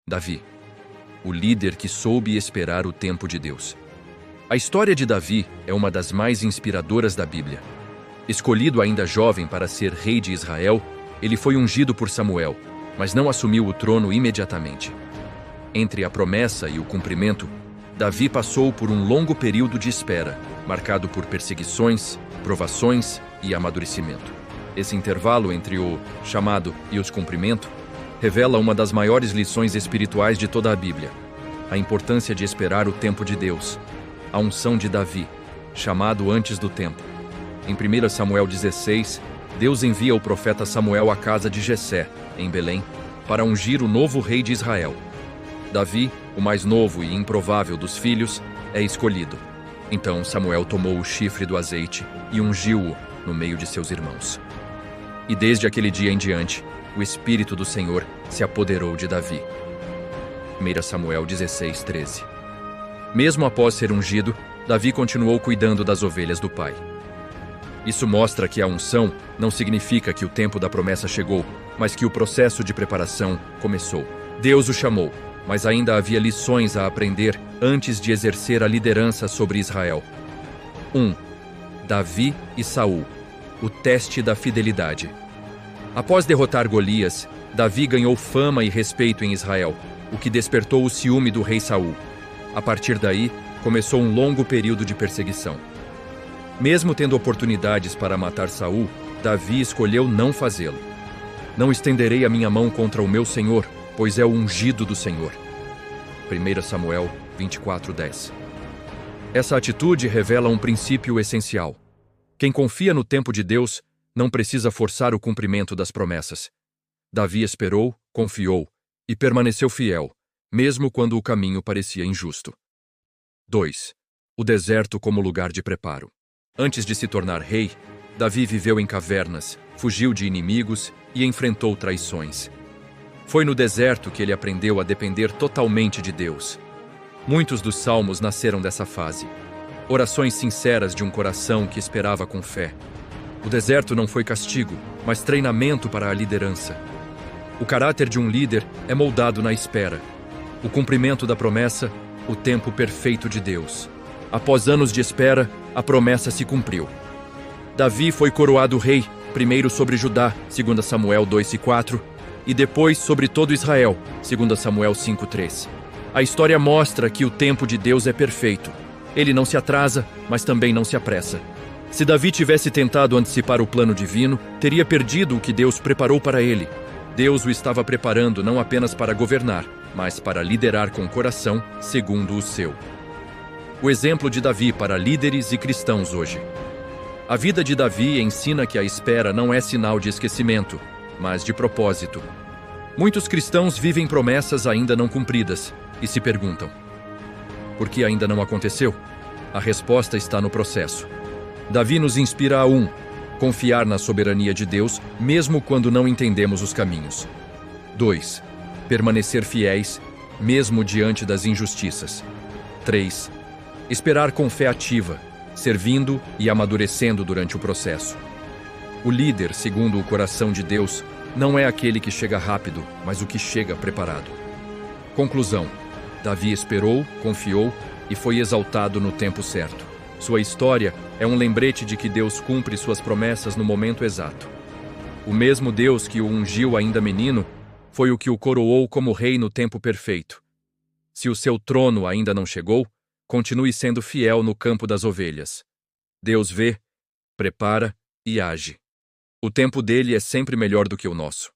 Davi, o líder que soube esperar o tempo de Deus. A história de Davi é uma das mais inspiradoras da Bíblia. Escolhido ainda jovem para ser rei de Israel, ele foi ungido por Samuel, mas não assumiu o trono imediatamente. Entre a promessa e o cumprimento, Davi passou por um longo período de espera, marcado por perseguições, provações e amadurecimento. Esse intervalo entre o chamado e os cumprimento revela uma das maiores lições espirituais de toda a Bíblia: a importância de esperar o tempo de Deus. A unção de Davi, chamado antes do tempo. Em 1 Samuel 16, Deus envia o profeta Samuel à casa de Jessé, em Belém, para ungir o novo rei de Israel. Davi, o mais novo e improvável dos filhos, é escolhido. Então Samuel tomou o chifre do azeite e ungiu-o no meio de seus irmãos. E desde aquele dia em diante, o Espírito do Senhor se apoderou de Davi. 1 Samuel 16, 13. Mesmo após ser ungido, Davi continuou cuidando das ovelhas do pai. Isso mostra que a unção não significa que o tempo da promessa chegou, mas que o processo de preparação começou. Deus o chamou, mas ainda havia lições a aprender antes de exercer a liderança sobre Israel. 1. Davi e Saul. O teste da fidelidade. Após derrotar Golias, Davi ganhou fama e respeito em Israel, o que despertou o ciúme do rei Saul. A partir daí, começou um longo período de perseguição. Mesmo tendo oportunidades para matar Saul, Davi escolheu não fazê-lo. Não estenderei a minha mão contra o meu Senhor, pois é o ungido do Senhor. 1 Samuel 24:10. Essa atitude revela um princípio essencial. Quem confia no tempo de Deus não precisa forçar o cumprimento das promessas. Davi esperou, confiou e permaneceu fiel, mesmo quando o caminho parecia injusto. 2. O deserto como lugar de preparo. Antes de se tornar rei, Davi viveu em cavernas, fugiu de inimigos e enfrentou traições. Foi no deserto que ele aprendeu a depender totalmente de Deus. Muitos dos salmos nasceram dessa fase. Orações sinceras de um coração que esperava com fé. O deserto não foi castigo, mas treinamento para a liderança. O caráter de um líder é moldado na espera. O cumprimento da promessa, o tempo perfeito de Deus. Após anos de espera, a promessa se cumpriu. Davi foi coroado rei, primeiro sobre Judá, 2 Samuel 2:4, e depois sobre todo Israel, 2 Samuel 5:3. A história mostra que o tempo de Deus é perfeito. Ele não se atrasa, mas também não se apressa. Se Davi tivesse tentado antecipar o plano divino, teria perdido o que Deus preparou para ele. Deus o estava preparando não apenas para governar, mas para liderar com coração segundo o seu. O exemplo de Davi para líderes e cristãos hoje. A vida de Davi ensina que a espera não é sinal de esquecimento, mas de propósito. Muitos cristãos vivem promessas ainda não cumpridas e se perguntam: por que ainda não aconteceu? A resposta está no processo. Davi nos inspira a confiar na soberania de Deus, mesmo quando não entendemos os caminhos. 2. Permanecer fiéis, mesmo diante das injustiças. 3. Esperar com fé ativa, servindo e amadurecendo durante o processo. O líder, segundo o coração de Deus, não é aquele que chega rápido, mas o que chega preparado. Conclusão: Davi esperou, confiou e foi exaltado no tempo certo. Sua história é um lembrete de que Deus cumpre suas promessas no momento exato. O mesmo Deus que o ungiu ainda menino foi o que o coroou como rei no tempo perfeito. Se o seu trono ainda não chegou, continue sendo fiel no campo das ovelhas. Deus vê, prepara e age. O tempo dele é sempre melhor do que o nosso.